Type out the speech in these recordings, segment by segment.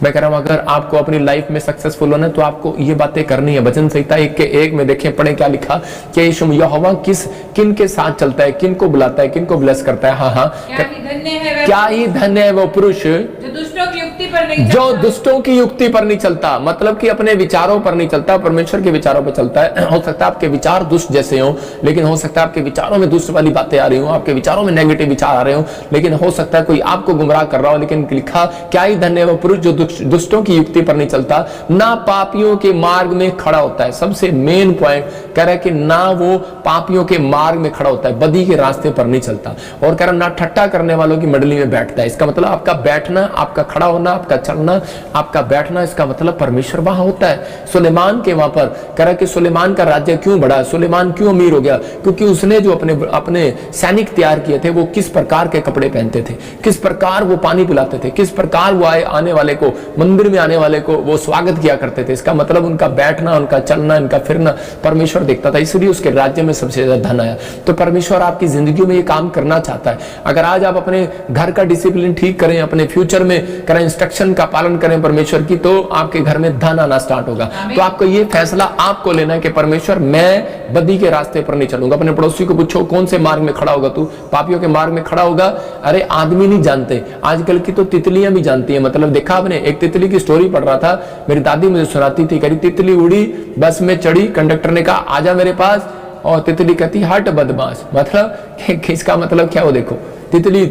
मैं कह रहा हूं अगर आपको अपनी लाइफ में सक्सेसफुल होना है तो आपको ये बातें करनी है। वचन संहिता 1 के 1 में देखें, पढ़े क्या लिखा कि यहोवा किन के साथ चलता है, किन को बुलाता है, किन को ब्लेस करता है। हाँ, क्या ही धन्य है वो पुरुष जो दुष्टों की युक्ति पर नहीं चलता, मतलब कि अपने विचारों पर नहीं चलता, परमेश्वर के विचारों पर चलता है। हो सकता है आपके विचार दुष्ट जैसे हो, लेकिन हो सकता है आपके विचारों में दुष्ट वाली बातें आ रही हो, आपके विचारों में नेगेटिव विचार आ रहे हो, लेकिन हो सकता है कोई आपको गुमराह कर रहा हो। लेकिन लिखा, क्या ही धन्य है वो पुरुष जो दुष्टों की युक्ति पर नहीं चलता, ना पापियों के मार्ग में खड़ा होता है। सबसे मेन पॉइंट कह रहा है कि ना वो पापियों के मार्ग में खड़ा होता है, बदी के रास्ते पर नहीं चलता, और कह रहा ना ठट्टा करने वालों की मंडली में बैठता है। इसका मतलब आपका बैठना, आपका खड़ा होना, आपका चलना, आपका बैठना, इसका मतलब परमेश्वर वहां होता है। सुलेमान के वहां पर कह रहा कि सुलेमान का राज्य क्यों बढ़ा, सुलेमान क्यों अमीर हो गया, क्योंकि उसने जो अपने सैनिक तैयार किए थे, वो किस प्रकार के कपड़े पहनते थे, किस प्रकार वो पानी पिलाते थे, किस प्रकार वो आने वाले को, मंदिर में आने वाले को वो स्वागत किया करते थे। इसका मतलब उनका बैठना, उनका चलना, इनका फिरना परमेश्वर देखता था, इसलिए उसके राज्य में सबसे ज्यादा धन आया। तो परमेश्वर आपकी जिंदगी में ये काम करना चाहता है। अगर आज आप अपने घर का डिसिप्लिन ठीक करें, अपने फ्यूचर में करें, इंस्ट्रक्शन का पालन करें परमेश्वर की, तो आपके घर में धन आना स्टार्ट होगा। तो आपको ये फैसला आपको लेना है कि परमेश्वर मैं बदी के रास्ते पर नहीं चलूंगा। अपने पड़ोसी को पूछो कौन से मार्ग में खड़ा होगा तू, पापियों के मार्ग में खड़ा होगा। अरे आदमी नहीं जानते, आजकल की तो तितलियां भी जानती है। मतलब देखा आपने, एक तितली की स्टोरी पढ़ रहा था, मेरी दादी मुझे सुनाती थी, कह रही तितली उड़ी, बस में चढ़ी, कंडक्टर ने कहा आजा मेरे पास, और तितली कहती हट बदमाश। मतलब इसका मतलब क्या हो, देखो तितली,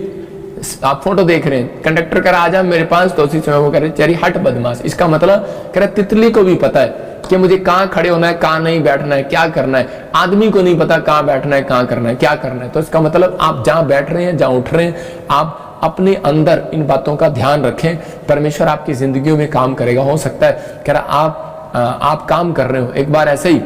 आप फोटो देख रहे हैं, कंडक्टर कह रहा आजा मेरे पास, तो उसी समय वो कह रहे चरी हट बदमाश। इसका मतलब कह रहा तितली को भी पता है कि मुझे कहाँ खड़े होना है, कहाँ नहीं बैठना है, क्या करना है। आदमी को नहीं पता कहाँ बैठना है, कहाँ करना है, क्या करना है। तो इसका मतलब आप जहां बैठ रहे हैं, जहां उठ रहे हैं, आप अपने अंदर इन बातों का ध्यान रखें, परमेश्वर आपकी जिंदगी में काम करेगा। हो सकता है कह रहा आप काम कर रहे हो। एक बार ऐसे ही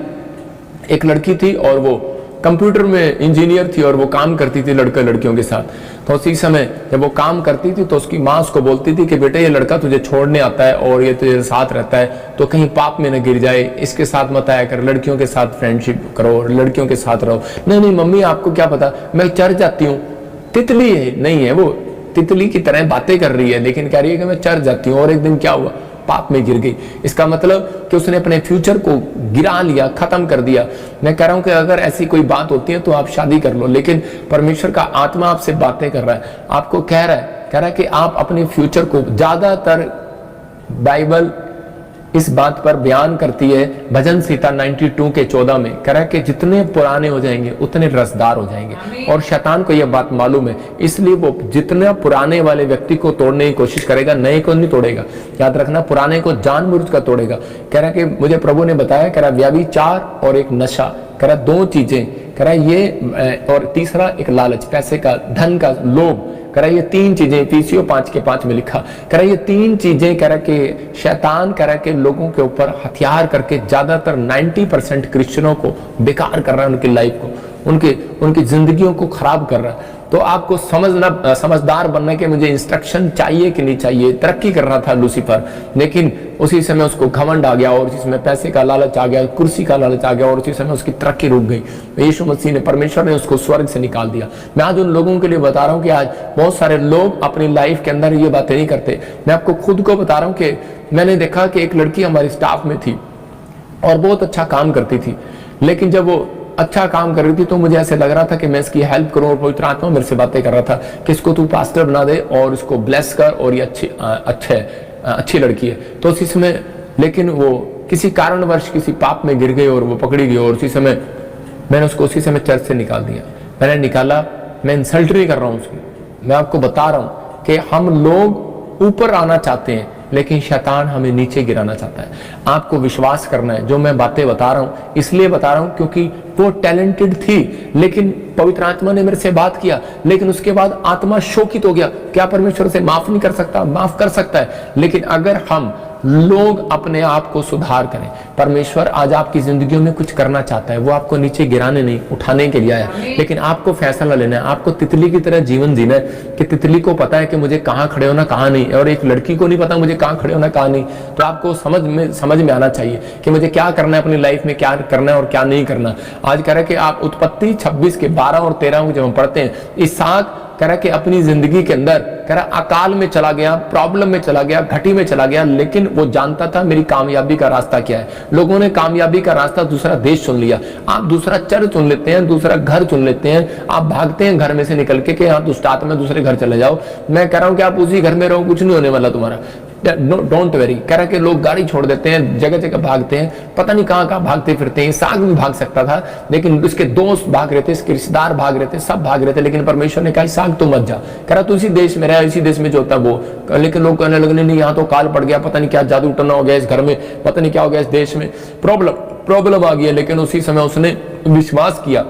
एक लड़की थी और वो कंप्यूटर में इंजीनियर थी और वो काम करती थी लड़कियों के साथ। तो उसी समय जब वो काम करती थी तो उसकी माँ उसको बोलती थी कि बेटे ये लड़का तुझे छोड़ने आता है और ये तुझे साथ रहता है, तो कहीं पाप में न गिर जाए, इसके साथ मत आया कर, लड़कियों के साथ फ्रेंडशिप करो, लड़कियों के साथ रहो। नहीं मम्मी आपको क्या पता, मैं चढ़ जाती हूँ। तितली है नहीं है, वो तितली की तरह बातें कर रही है, लेकिन कह रही है कि मैं चढ़ जाती हूँ। और एक दिन क्या हुआ, पाप में गिर गई। इसका मतलब कि उसने अपने फ्यूचर को गिरा लिया, खत्म कर दिया। मैं कह रहा हूं कि अगर ऐसी कोई बात होती है तो आप शादी कर लो, लेकिन परमेश्वर का आत्मा आपसे बातें कर रहा है, आपको कह रहा है कि आप अपने फ्यूचर को, ज्यादातर बाइबल इस बात पर बयान करती है, भजन संहिता 92 के 14 में कह रहा है कि जितने पुराने हो जाएंगे उतने रसदार हो जाएंगे। और शैतान को यह बात मालूम है, इसलिए वो जितने पुराने वाले व्यक्ति को तोड़ने की कोशिश करेगा, नए को नहीं तोड़ेगा। याद रखना, पुराने को जानबूझ कर तोड़ेगा। कह रहा है कि मुझे प्रभु ने बताया, कह रहा व्याभिचार और एक नशा, कह रहा दो चीजें, कह रहा ये, और तीसरा एक लालच, पैसे का, धन का लोभ, कह रहा ये तीन चीजें, इफिसियों 5 के 5 में लिखा, कह रहा ये तीन चीजें, कह रहा कि शैतान कह रहा कि लोगों के ऊपर हथियार करके ज्यादातर 90% क्रिश्चियनों को बेकार कर रहा है, उनकी लाइफ को, उनकी जिंदगियों को खराब कर रहा है। तो आपको समझदार बनने के, मुझे इंस्ट्रक्शन चाहिए कि नहीं चाहिए। तरक्की कर रहा था लूसीफर, लेकिन उसी समय उसको घमंड आ गया, और उसी समय पैसे का लालच आ गया, कुर्सी का लालच आ गया, और उसी समय उसकी तरक्की रुक गई। यीशु मसीह ने, परमेश्वर ने उसको स्वर्ग से निकाल दिया। मैं आज उन लोगों के लिए बता रहा हूं कि आज बहुत सारे लोग अपनी लाइफ के अंदर ये बातें नहीं करते। मैं आपको खुद को बता रहा हूं कि मैंने देखा कि एक लड़की हमारे स्टाफ में थी और बहुत अच्छा काम करती थी, लेकिन जब वो अच्छा काम कर रही थी तो मुझे ऐसे लग रहा था कि मैं इसकी हेल्प करूं, और पवित्र आत्मा मेरे से बातें कर रहा था कि इसको तू पास्टर बना दे और इसको ब्लेस कर, और ये अच्छी लड़की है। तो उसी समय, लेकिन वो किसी कारणवश किसी पाप में गिर गई और वो पकड़ी गई, और उसी समय मैंने उसको उसी समय चर्च से निकाल दिया। मैंने निकाला, मैं इंसल्ट नहीं कर रहा हूँ उसकी, मैं आपको बता रहा हूँ कि हम लोग ऊपर आना चाहते हैं, लेकिन शैतान हमें नीचे गिराना चाहता है। आपको विश्वास करना है, जो मैं बातें बता रहा हूं इसलिए बता रहा हूं क्योंकि वो टैलेंटेड थी, लेकिन पवित्र आत्मा ने मेरे से बात किया, लेकिन उसके बाद आत्मा शोकित हो गया। क्या परमेश्वर से माफ नहीं कर सकता? माफ कर सकता है, लेकिन अगर हम लोग अपने आप को सुधार करें, परमेश्वर आज आपकी जिंदगियों में कुछ करना चाहता है। वो आपको नीचे गिराने नहीं, उठाने के लिए आया, लेकिन आपको फैसला लेना है। आपको तितली की तरह जीवन जीना है कि तितली को पता है कि मुझे कहाँ खड़े होना, कहाँ नहीं, और एक लड़की को नहीं पता मुझे कहाँ खड़े होना, कहाँ नहीं। तो आपको समझ में आना चाहिए कि मुझे क्या करना है अपनी लाइफ में, क्या करना है और क्या नहीं करना। आज कह रहे कि आप उत्पत्ति 26 के 12 और 13 को जब हम पढ़ते हैं, इसहाक कह रहा कि अपनी जिंदगी के अंदर कह रहा अकाल में चला गया, प्रॉब्लम में चला गया, घटी में चला गया, लेकिन वो जानता था मेरी कामयाबी का रास्ता क्या है। लोगों ने कामयाबी का रास्ता दूसरा देश चुन लिया। आप दूसरा चर्च चुन लेते हैं, दूसरा घर चुन लेते हैं, आप भागते हैं घर में से निकल के कि हाँ दुष्ट आत्मा दूसरे घर चले जाओ। मैं कह रहा हूं कि आप उसी घर में रहो, कुछ नहीं होने वाला तुम्हारा। Don't very. कह रहा कि लोग गाड़ी छोड़ देते हैं, जगह जगह भागते हैं, पता नहीं कहां कहां भागते फिरते हैं। साग भी भाग सकता था, लेकिन उसके दोस्त भाग रहे थे, इसके रिश्तेदार भाग रहे थे, सब भाग रहे थे, लेकिन परमेश्वर ने कहा साग तू मत जा। कह रहा तू इसी देश में रहा, इसी देश में जो होता वो। लेकिन लोग कहने लगे नहीं यहाँ तो काल पड़ गया, पता नहीं क्या जादू टना हो गया इस घर में, पता नहीं क्या हो गया इस देश में, प्रॉब्लम आ गई है। लेकिन उसी समय उसने विश्वास किया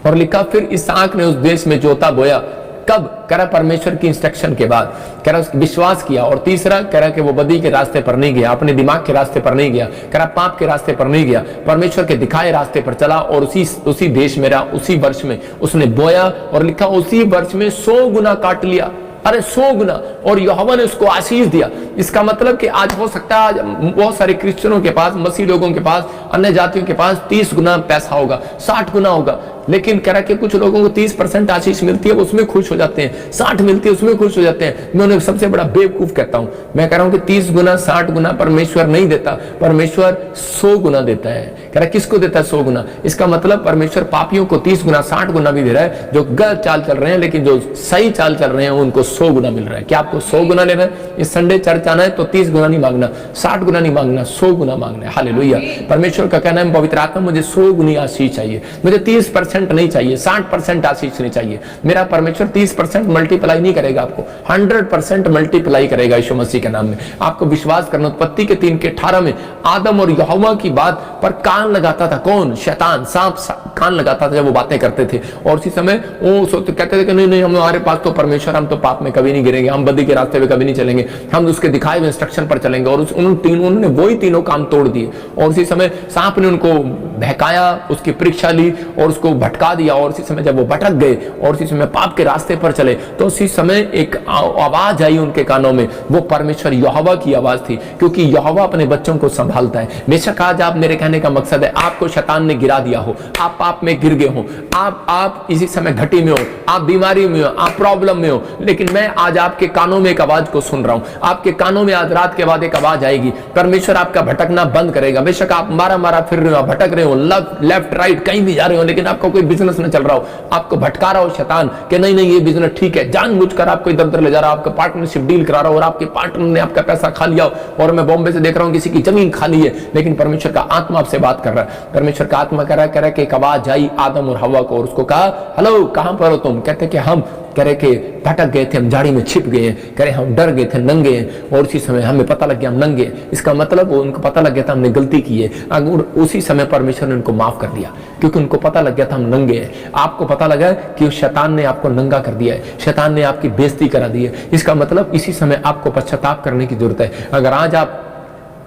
और लिखा फिर इसहाक ने उस देश में जोता बोया। कब? कह रहा परमेश्वर की इंस्ट्रक्शन के बाद। कह रहा उसने विश्वास किया। और तीसरा कह रहा कि वो बदी के रास्ते पर नहीं गया, अपने दिमाग के रास्ते पर नहीं गया, कह रहा पाप के रास्ते पर नहीं गया, परमेश्वर के दिखाए रास्ते पर चला और उसी देश में रहा। उसी वर्ष में उसने बोया और लिखा उसी वर्ष में 100 गुना काट लिया। अरे 100 गुना। और यहोवा ने उसको आशीष दिया। इसका मतलब कि आज हो सकता है आज बहुत सारे क्रिश्चियनों के पास, मसीह लोगों के पास, अन्य जातियों के पास 30 गुना पैसा होगा, 60 गुना होगा, लेकिन कह रहा कि कुछ लोगों को 30% आशीष मिलती है, उसमें खुश हो जाते हैं, 60 मिलती है उसमें खुश हो जाते हैं। मैं उन्हें सबसे बड़ा बेवकूफ कहता हूं। मैं कह रहा हूं कि 30 गुना 60 गुना परमेश्वर नहीं देता, परमेश्वर 100 गुना देता है। कह रहा किसको देता है 100 गुना? इसका मतलब परमेश्वर पापियों को 30 गुना 60 गुना भी दे रहा है, जो गलत चाल चल रहे हैं, लेकिन जो सही चाल चल रहे हैं उनको 100 गुना मिल रहा है। क्या आपको 100 गुना लेना है? इस संडे चर्च आना है तो 30 गुना नहीं मांगना, 60 गुना नहीं मांगना, 100 गुना मांगना है। हालेलुया। परमेश्वर का कहना है पवित्र आत्मा मुझे 100 गुनी आशीष चाहिए, मुझे 30% नहीं चाहिए, 60% आशीष नहीं चाहिए। मेरा परमेश्वर 30% मल्टीप्लाई नहीं करेगा, आपको 100% मल्टीप्लाई करेगा यीशु मसीह के नाम में। आपको विश्वास करना। उत्पत्ति के 3:18 में आदम और यहोवा की बात पर कान लगाता था कौन? शैतान, सांप कान लगाता था जब वो बातें करते थे। और उसी समय वो कहते थे कि नहीं हमारे पास तो परमेश्वर, हम तो पाप में कभी नहीं गिरेंगे, हम बदी के रास्ते पे कभी नहीं चलेंगे, हम उसके दिखाए हुए इंस्ट्रक्शन पर चलेंगे। और उन्होंने वही तीनों काम तोड़ दिए। और उसी समय सांप ने उनको बहकाया, उसकी परीक्षा ली और उसको भटका दिया। और उसी समय जब वो भटक गए और उसी समय पाप के रास्ते पर चले, तो उसी समय एक आवाज आई उनके कानों में। वो परमेश्वर यहोवा की आवाज थी, क्योंकि यहोवा अपने बच्चों को संभालता है। बेशक आज आप, मेरे कहने का मकसद है, आपको शैतान ने गिरा दिया हो, आप पाप में गिर गए हो, आप इसी समय घटी में हो, आप बीमारी में हो, आप प्रॉब्लम में हो, लेकिन मैं आज आपके कानों में एक आवाज को सुन रहा हूं। आपके कानों में आज रात के बाद एक आवाज आएगी। परमेश्वर आपका भटकना बंद करेगा। बेशक आप मारा फिर रहे हो, भटक रहे हो, लेफ्ट राइट कहीं भी जा रहे हो, लेकिन आपका कोई बिजनेस न चल रहा हो, आपको भटका रहा हो शैतान कि नहीं ये बिजनेस ठीक है, जानबूझकर आपको इधर उधर ले जा रहा हो, आपका पार्टनरशिप डील करा रहा हो और आपके पार्टनर ने आपका पैसा खा लिया। और मैं बॉम्बे से देख रहा हूं किसी की जमीन खाली है, लेकिन परमेश्वर का आत्मा आपसे बात कर रहा है। परमेश्वर का आत्मा कह रहा है कि एक आवाज आई आदम और हवा को, और उसको कहा हेलो कहां पर हो तुम? कहते कि हम कह रहे कि भटक गए थे, हम झाड़ी में छिप गए हैं, कह रहे हम डर गए थे, नंगे हैं, और उसी समय हमें पता लग गया हम नंगे हैं। इसका मतलब उनको पता लग गया था हमने गलती की है। उसी समय परमेश्वर ने उनको माफ कर दिया, क्योंकि उनको पता लग गया था हम नंगे हैं। आपको पता लगा कि शैतान ने आपको नंगा कर दिया है, शैतान ने आपकी बेइज्जती करा दी है। इसका मतलब इसी समय आपको पश्चाताप करने की जरूरत है। अगर आज आप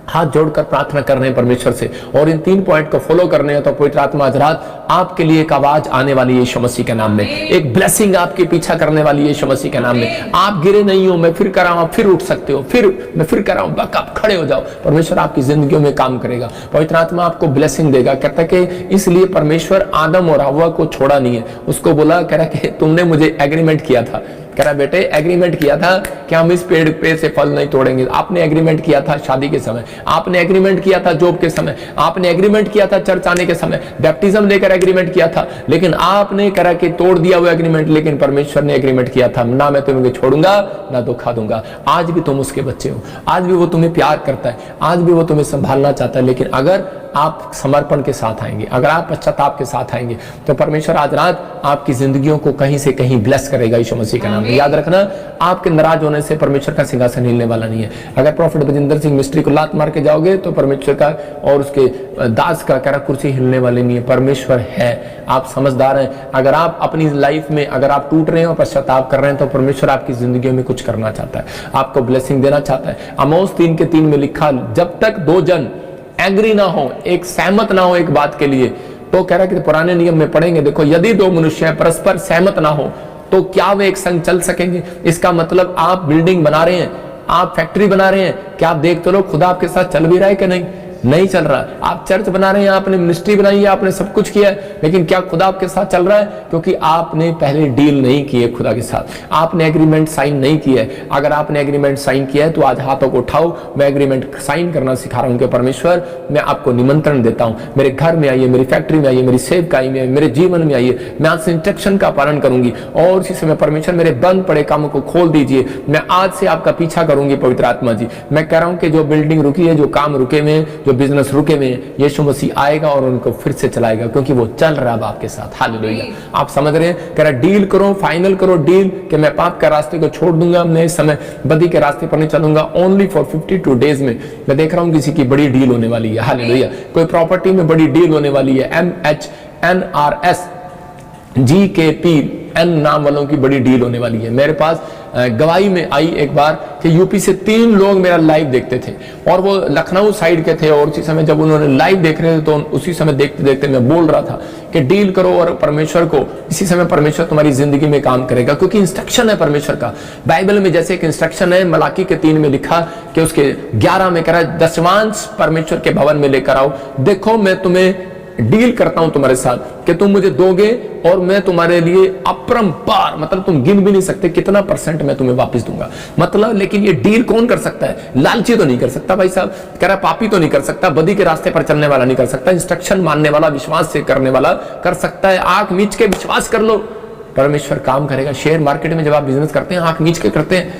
हाथ जोड़कर प्रार्थना कर रहे हैं परमेश्वर से और इन 3 पॉइंट को फॉलो करने हैं, तो पवित्र आत्मा आज रात आपके लिए एक आवाज आने वाली है यीशु मसीह के नाम में। एक ब्लेसिंग आपके पीछा करने वाली है यीशु मसीह के नाम में। आप गिरे नहीं हो, मैं फिर कर रहा हूं, आप फिर उठ सकते हो, मैं फिर कर रहा हूं, आप खड़े हो जाओ। परमेश्वर आपकी जिंदगियों में काम करेगा, पवित्र आत्मा आपको ब्लेसिंग देगा। कहता है कि इसलिए परमेश्वर आदम और हव्वा को छोड़ा नहीं है। उसको बोला, कह रहा कि तुमने मुझे एग्रीमेंट किया था, कह रहा बेटे एग्रीमेंट किया था कि हम इस पेड़ पे से फल नहीं तोड़ेंगे। आपने एग्रीमेंट किया था शादी के समय, आपने एग्रीमेंट किया था जॉब के समय, आपने एग्रीमेंट किया था चर्च आने के समय, बैप्टिज्म लेकर एग्रीमेंट किया था, लेकिन आपने कह रहा कि तोड़ दिया वो एग्रीमेंट। लेकिन परमेश्वर ने एग्रीमेंट किया था, ना मैं तुम्हें छोड़ूंगा ना धोखा दूंगा। आज भी तुम उसके बच्चे हो, आज भी वो तुम्हें प्यार करता है, आज भी वो तुम्हें संभालना चाहता है। लेकिन अगर आप समर्पण के साथ आएंगे, अगर आप पश्चाताप के साथ आएंगे, तो परमेश्वर आज रात आपकी जिंदगियों को कहीं से कहीं ब्लेस करेगा यीशु मसीह का नाम। याद रखना, आपके नाराज होने से परमेश्वर का सिंहासन हिलने वाला नहीं है। अगर प्रॉफिट बजिंदर सिंह मिस्ट्री को लात मार के जाओगे तो परमेश्वर का और उसके दास का कह रहा कुर्सी हिलने वाली नहीं है। परमेश्वर है, आप समझदार हैं। अगर आप अपनी लाइफ में अगर आप टूट रहे हैं और पश्चाताप कर रहे हैं, तो परमेश्वर आपकी जिंदगी में कुछ करना चाहता है, आपको ब्लेसिंग देना चाहता है। आमोस 3:3 में लिखा, जब तक 2 जन एग्री ना हो, एक सहमत ना हो एक बात के लिए, तो कह रहा कि पुराने नियम में पढ़ेंगे, देखो यदि 2 मनुष्य परस्पर सहमत ना हो तो क्या वे एक संग चल सकेंगे? इसका मतलब आप बिल्डिंग बना रहे हैं, आप फैक्ट्री बना रहे हैं, क्या आप देखते रहो खुदा आपके साथ चल भी रहा है कि नहीं? नहीं चल रहा। आप चर्च बना रहे हैं, आपने मिनिस्ट्री बनाई है, आपने सब कुछ किया है, लेकिन क्या खुदा आपके साथ चल रहा है? क्योंकि आपने पहले डील नहीं की है खुदा के साथ, आपने एग्रीमेंट साइन नहीं किया है। अगर आपने एग्रीमेंट साइन किया है तो आज हाथों को उठाओ, मैं एग्रीमेंट साइन करना सिखा रहा हूं कि परमेश्वर मैं आपको निमंत्रण देता हूं, मेरे घर में आइए, मेरी फैक्ट्री में आइए, मेरी सेवकाई में, मेरे जीवन में आइए, मैं आज से इंस्ट्रक्शन का पालन करूंगी। और इसी समय परमेश्वर मेरे बंद पड़े कामों को खोल दीजिए, मैं आज से आपका पीछा करूंगी पवित्र आत्मा जी। मैं कह रहा हूं कि जो बिल्डिंग रुकी है, जो काम रुके हुए हैं, जो बिजनेस रुके हुए हैं, यीशु मसीह आएगा और उनको फिर से चलाएगा, क्योंकि वो चल रहा है आपके साथ। हालेलुया। आप समझ रहे हैं? कह रहा डील करो, फाइनल करो डील कि मैं पाप का रास्ते को छोड़ दूंगा, मैं इस समय बदी के रास्ते पर नहीं चलूंगा। ओनली फॉर 52 डेज में मैं देख रहा हूं किसी की बड़ी डील होने वाली है। हालेलुया। कोई प्रॉपर्टी में बड़ी डील होने वाली है। MHNRS GKP नाम वालों की बड़ी डील होने वाली है। मेरे पास गवाही में आई एक बार कि यूपी से 3 लोग मेरा लाइव देखते थे और वो लखनऊ साइड के थे, और उसी समय जब उन्होंने लाइव देख रहे थे तो उसी समय देखते देखते मैं बोल रहा था कि डील करो और परमेश्वर को, इसी समय परमेश्वर तुम्हारी जिंदगी में काम करेगा, क्योंकि इंस्ट्रक्शन है परमेश्वर का। बाइबल में जैसे एक इंस्ट्रक्शन है, मलाकी के 3 में लिखा कि उसके 11 में करा दशमांश परमेश्वर के भवन में लेकर आओ, देखो मैं तुम्हें डील करता हूं तुम्हारे साथ कि तुम मुझे दोगे और मैं तुम्हारे लिए अपरंपार, मतलब तुम गिन भी नहीं सकते कितना % मैं तुम्हें वापस दूंगा। मतलब लेकिन ये डील कौन कर सकता है? लालची तो नहीं कर सकता भाई साहब, कह रहा पापी तो नहीं कर सकता, बदी के रास्ते पर चलने वाला नहीं कर सकता, इंस्ट्रक्शन मानने वाला, विश्वास से करने वाला कर सकता है। आंख मीच के विश्वास कर लो, परमेश्वर काम करेगा। शेयर मार्केट में जब आप बिजनेस करते हैं, आंख मीच के करते हैं,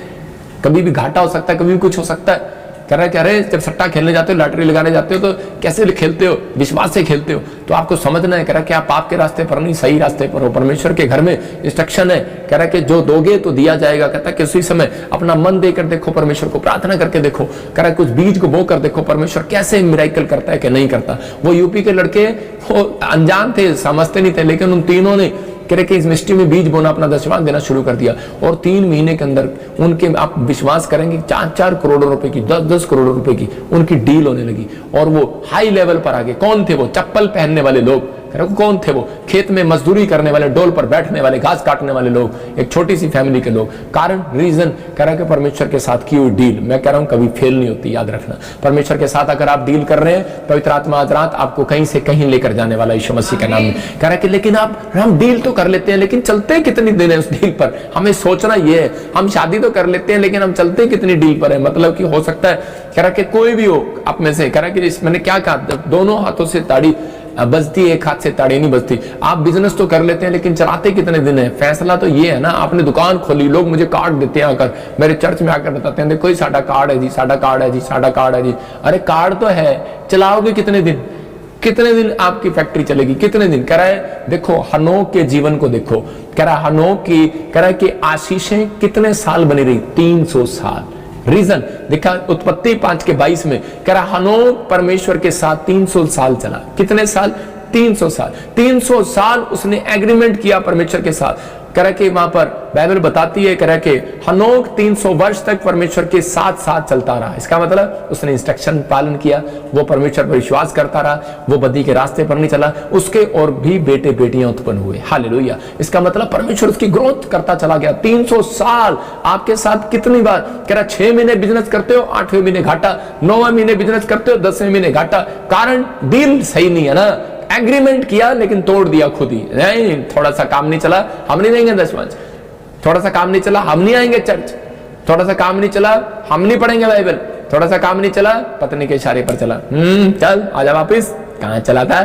कभी भी घाटा हो सकता है, कभी भी कुछ हो सकता है। कह रहा है क्या रे, जब सट्टा खेलने जाते हो, लॉटरी लगाने जाते हो तो कैसे खेलते हो? विश्वास से खेलते हो। तो आपको समझना है, कह रहा है कि आप पाप के रास्ते पर नहीं, सही रास्ते पर हो। परमेश्वर के घर में इंस्ट्रक्शन है, कह रहा है कि जो दोगे तो दिया जाएगा। कहता है कि उसी समय अपना मन देकर देखो, परमेश्वर को प्रार्थना करके देखो, कह रहा है कुछ बीज को बो कर देखो परमेश्वर कैसे मिरेकल करता है कि नहीं करता। वो यूपी के लड़के वो अनजान थे, समझते नहीं थे, लेकिन उन तीनों ने कह रहे कि इस मिस्ट्री में बीज बोना, अपना दशमांश देना शुरू कर दिया, और 3 महीने के अंदर उनके, आप विश्वास करेंगे, 4-4 करोड़ रुपए की, 10-10 करोड़ रुपए की उनकी डील होने लगी। और वो हाई लेवल पर आ गए। कौन थे वो? चप्पल पहनने वाले लोग। कौन थे वो? खेत में मजदूरी करने वाले, डोल पर बैठने वाले, घास काटने वाले लोग, एक छोटी सी फैमिली के लोग। कारण, रीजन, कह रहा है कि परमेश्वर के साथ की हुई डील, मैं कह रहा हूं कभी फेल नहीं होती, याद रखना। परमेश्वर के साथ अगर आप डील कर रहे हैं, पवित्र आत्मा आज रात आपको कहीं से कहीं लेकर जाने वाला यीशु मसीह के नाम में। कह रहा है कि लेकिन हम डील तो कर लेते हैं, लेकिन चलते कितनी दिन है उस डील पर? हमें सोचना ये है, हम शादी तो कर लेते हैं लेकिन हम चलते कितनी डील पर है? मतलब कि हो सकता है, कह रहा कि कोई भी हो आप में से, कह रहा कि मैंने क्या कहा, दोनों हाथों से ताड़ी बजती है, एक हाथ से ताड़ी नहीं बजती। आप बिजनेस तो कर लेते हैं लेकिन चलाते कितने दिन है? फैसला तो ये है ना, आपने दुकान खोली, लोग मुझे कार्ड देते हैं आकर, मेरे चर्च में आकर बताते हैं देखो ही साडा कार्ड है जी, साडा कार्ड है जी, साडा कार्ड है जी। अरे कार्ड तो है, चलाओगे कितने दिन? कितने दिन आपकी फैक्ट्री चलेगी? कितने दिन? कह रहा है देखो हनोक के जीवन को देखो, कह रहा है हनोक की, कह रहा है कि आशीषें कितने साल बनी रही? 300 साल। रीजन देखा उत्पत्ति 5:22 में, कह रहा हनोक परमेश्वर के साथ 300 साल चला। कितने साल? 300 साल। 300 साल उसने एग्रीमेंट किया परमेश्वर के साथ। कह रहा कि वहां पर बाइबल बताती है, कह रहा कि हनोक 300 वर्ष तक परमेश्वर के साथ साथ चलता रहा। इसका मतलब उसने इंस्ट्रक्शन पालन किया, वो परमेश्वर पर विश्वास करता रहा, वो बदी के रास्ते पर नहीं चला, उसके और भी बेटे बेटियां उत्पन्न हुए। हालेलुया। इसका मतलब परमेश्वर उसकी ग्रोथ करता चला गया। 300 साल आपके साथ कितनी बार? कह रहा 6 महीने बिजनेस करते हो, 8वें महीने घाटा, 9वें महीने बिजनेस करते हो, 10वें महीने घाटा। कारण डील सही नहीं है ना। एग्रीमेंट किया लेकिन तोड़ दिया खुद ही। नहीं, थोड़ा सा काम नहीं चला, हम नहीं देंगे दशमांश। थोड़ा सा काम नहीं चला, हम नहीं आएंगे चर्च। थोड़ा सा काम नहीं चला, हम नहीं पढ़ेंगे बाइबल। थोड़ा सा काम नहीं चला, पत्नी के इशारे पर चला, चल आजा वापिस। कहां चला था?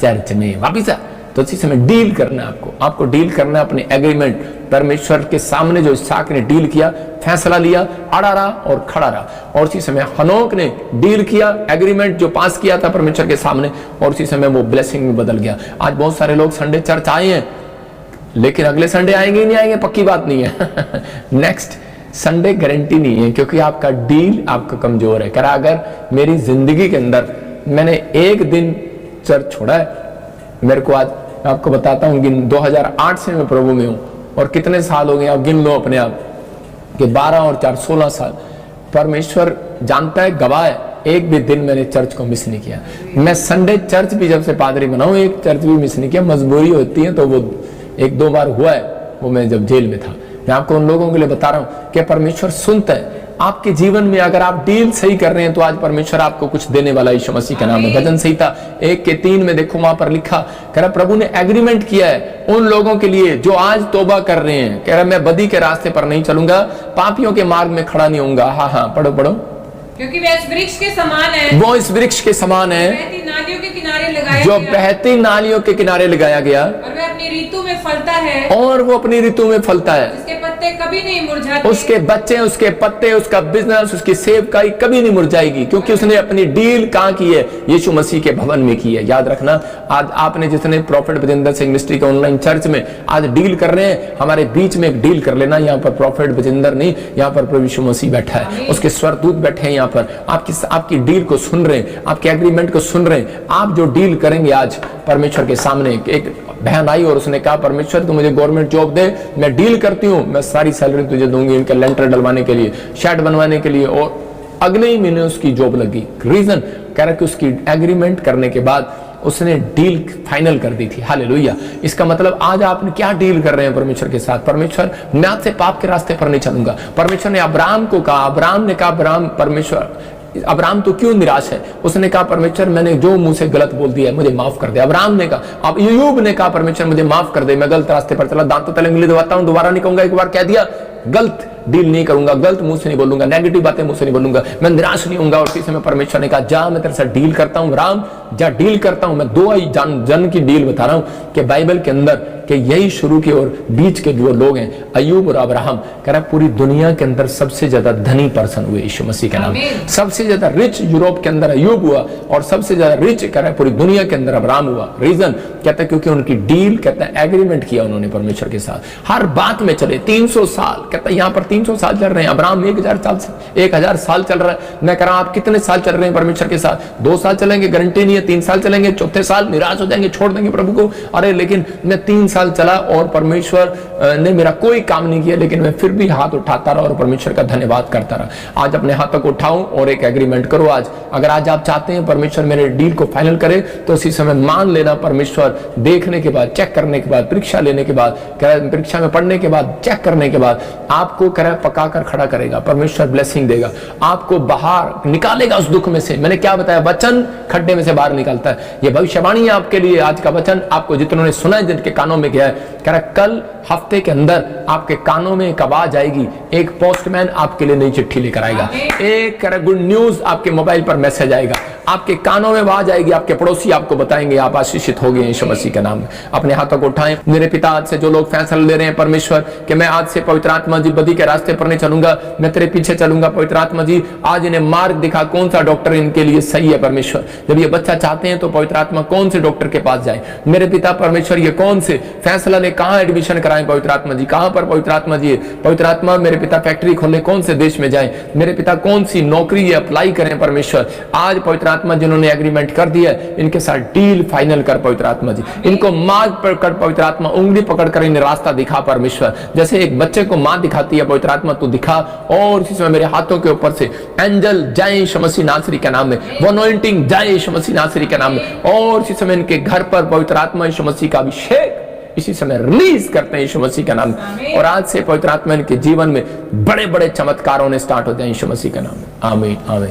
चर्च में। वापिस आ। तो इसी समय डील करना है आपको डील करना है अपने एग्रीमेंट। परमेश्वर के सामने जो इसहाक ने डील किया, फैसला लिया, अड़ा रहा और खड़ा रहा। और उसी समय हनोक ने डील किया, एग्रीमेंट जो पास किया था परमेश्वर के सामने, और उसी समय वो ब्लेसिंग में बदल गया। आज बहुत सारे लोग संडे चर्च आए हैं लेकिन अगले संडे आएंगे ही नहीं आएंगे, पक्की बात नहीं है। नेक्स्ट संडे गारंटी नहीं है, क्योंकि आपका डील आपका कमजोर है। कह रहा अगर मेरी जिंदगी के अंदर मैंने एक दिन चर्च छोड़ा है, मेरे को आज आपको बताता हूं, 2008 से मैं प्रभु में हूं, और कितने साल हो गए आप गिन लो अपने आप कि 12 और 4 16 साल। परमेश्वर जानता है, गवाह है, एक भी दिन मैंने चर्च को मिस नहीं किया। मैं संडे चर्च भी जब से पादरी बना हूं, एक चर्च भी मिस नहीं किया। मजबूरी होती है तो वो 1-2 बार हुआ है, वो मैं जब जेल में था। मैं आपको उन लोगों के लिए बता रहा हूं कि परमेश्वर सुनता है। आपके जीवन में अगर आप डील सही कर रहे हैं तो आज परमेश्वर आपको कुछ देने वाला यीशु मसीह के नाम में। भजन संहिता 1:3 में देखो वहां पर लिखा, कह रहा प्रभु ने एग्रीमेंट किया है उन लोगों के लिए जो आज तौबा कर रहे हैं। कह रहा मैं बदी के रास्ते पर नहीं चलूंगा, पापियों के मार्ग में खड़ा नहीं होऊंगा। हाँ, पढ़ो पढ़ो। क्योंकि वह इस वृक्ष के समान है, वो इस वृक्ष के समान है बहती नालियों के किनारे लगाया जो गया, बहती नालियों के किनारे लगाया गया, और वह अपनी ऋतु में फलता है, और वो अपनी ऋतु में फलता है। जिसके पत्ते कभी नहीं मुरझाते, उसके बच्चे, उसके पत्ते, उसका बिजनेस, उसकी सेवकाई कभी नहीं मुरझाएगी, क्योंकि उसने अपनी डील कहाँ की है? यीशु मसीह के भवन में की है। याद रखना, आज आपने जितने प्रॉफिट बजिंदर सिंह मिनिस्ट्री के ऑनलाइन चर्च में आज डील कर रहे हैं, हमारे बीच में एक डील कर लेना। यहाँ पर प्रॉफिट बजिंदर नहीं, यहाँ पर प्रभु यीशु मसीह बैठा है, उसके स्वर्गदूत बैठे हैं यहाँ पर, आपकी डील को सुन रहे हैं, आपके एग्रीमेंट को सुन रहे हैं। आप जो डील करेंगे आज परमेश्वर के सामने, एक बहन आई और उसने कहा परमेश्वर तू मुझे गवर्नमेंट जॉब दे, मैं डील करती हूँ, मैं सारी सैलरी तुझे दूंगी इनका लेंटर डलवाने के लिए, शेड बनवाने के लिए, और अगले ही महीने उसकी जॉब लगी। रीजन कह रहा कि उसकी एग्रीमेंट करने के बाद उसने डील फाइनल कर दी थी। हालेलुया। इसका मतलब आज आप क्या डील कर रहे हैं परमेश्वर के साथ? परमेश्वर मैं आपसे पाप के रास्ते पर नहीं चलूंगा। परमेश्वर ने अब्राहम को कहा, अब्राहम ने कहा अब्राहम परमेश्वर अब्राहम तो क्यों निराश है? उसने कहा परमेश्वर मैंने जो मुंह से गलत बोल दिया है मुझे माफ कर दे। अब्राहम ने कहा, अब अय्यूब ने कहा परमेश्वर मुझे माफ कर दे, मैं गलत रास्ते पर चला, दांतों तले उंगली दबाता हूं, दोबारा नहीं कहूंगा, एक बार कह दिया, गलत डील नहीं करूंगा, गलत मुंह से नहीं बोलूंगा, नेगेटिव बातें मुंह से नहीं बोलूंगा, मैं निराश नहीं होऊंगा। और इसी समय परमेश्वर ने कहा जा मैं तेरे साथ डील करता हूं राम, जा डील करता हूं। मैं दो जन की डील बता रहा हूं कि बाइबल के अंदर कि यही शुरू के और बीच के जो लोग हैं अय्यूब और अब्राहम, कह रहा पूरी दुनिया के अंदर सबसे ज्यादा धनी पर्सन हुए यीशु मसीह के नाम। सबसे ज्यादा रिच यूरोप के अंदर अय्यूब हुआ और सबसे ज्यादा रिच कह रहा है पूरी दुनिया के अंदर अब्राहम हुआ। रीजन कहता है क्योंकि उनकी डील, कहता है एग्रीमेंट किया उन्होंने परमेश्वर के साथ, हर बात में चले। 300 साल कहता है यहाँ पर 300 साल चल रहे हैं, अब्राहम 1000 साल चल रहा है। मैं कह रहा हूं आप कितने साल चल रहे हैं परमेश्वर के साथ? 2 साल चलेंगे गारंटी नहीं है, 3 साल चलेंगे, चौथे साल निराश हो जाएंगे, छोड़ देंगे प्रभु को। अरे लेकिन मैं 3 साल चला और परमेश्वर ने मेरा कोई काम नहीं किया, लेकिन मैं फिर भी हाथ उठाता रहा और परमेश्वर का धन्यवाद करता रहा। आज अपने हाथों को उठाऊं और एक एग्रीमेंट करो आज। अगर आज आप चाहते हैं परमेश्वर मेरे डील को फाइनल करे तो उसी समय मान लेना परमेश्वर देखने के बाद, चेक करने के बाद, परीक्षा लेने के बाद, परीक्षा में पढ़ने के बाद, चेक करने के बाद आपको पका कर खड़ा करेगा। परमेश्वर ब्लेसिंग देगा, आपको बाहर निकालेगा उस दुख में से। मैंने क्या बताया? वचन खड्डे में से बाहर निकालता है। ये भविष्यवाणी है आपके लिए आज का वचन, आपको जितनों ने सुना है, जिनके कानों में गया है, कह रहा कल हफ्ते के अंदर आपके कानों में एक आवाज आएगी, एक पोस्टमैन आपके लिए नई चिट्ठी लेकर आएगा, एक कह रहा गुड न्यूज आपके मोबाइल पर मैसेज आएगा, आपके कानों में आवाज आएगी, आपके पड़ोसी आपको बताएंगे आप आशीषित हो गए यीशु मसीह के नाम में। अपने हाथों को उठाएं। मेरे पिता आज से जो लोग फैसला ले रहे हैं परमेश्वर कि मैं आज से पवित्र आत्मा जी बदी के रास्ते पर नहीं चलूंगा, मैं तेरे पीछे चलूंगा पवित्र आत्मा जी, आज इन्हें मार्ग दिखा कौन सा डॉक्टर इनके लिए सही है परमेश्वर। जब ये बच्चा चाहते हैं तो पवित्र आत्मा कौन से डॉक्टर के पास जाए मेरे पिता परमेश्वर, ये कौन से फैसला ले, कहां एडमिशन कराएं पवित्र आत्मा जी, कहां पर पवित्र आत्मा जी, पवित्र आत्मा मेरे पिता फैक्ट्री खोले, कौन से देश में जाए मेरे पिता, कौन सी नौकरी अप्लाई करें परमेश्वर। आज पवित्र आत्मा जिन्होंने एग्रीमेंट कर दिया इनके साथ डील फाइनल कर पवित्र आत्मा जी, इनको मार्ग पकड़ पवित्र आत्मा, उंगली पकड़कर इन्हें रास्ता दिखा परमेश्वर। जैसे एक बच्चे को मां दिखाती है पवित्र आत्मा तू दिखा, और इसी समय मेरे हाथों के ऊपर से एंजल जाए यीशु मसीह नासरी के नाम में, वो अनॉइंटिंग जाए यीशु मसीह नासरी के नाम में, और इसी समय इनके घर पर पवित्र आत्मा यीशु मसीह का अभिषेक इसी समय रिलीज करते हैं यीशु मसीह का नाम। और आज से पवित्र आत्मा इनके जीवन में बड़े बड़े चमत्कार होने स्टार्ट होते हैं यीशु मसीह का नाम में। आमीन आमीन।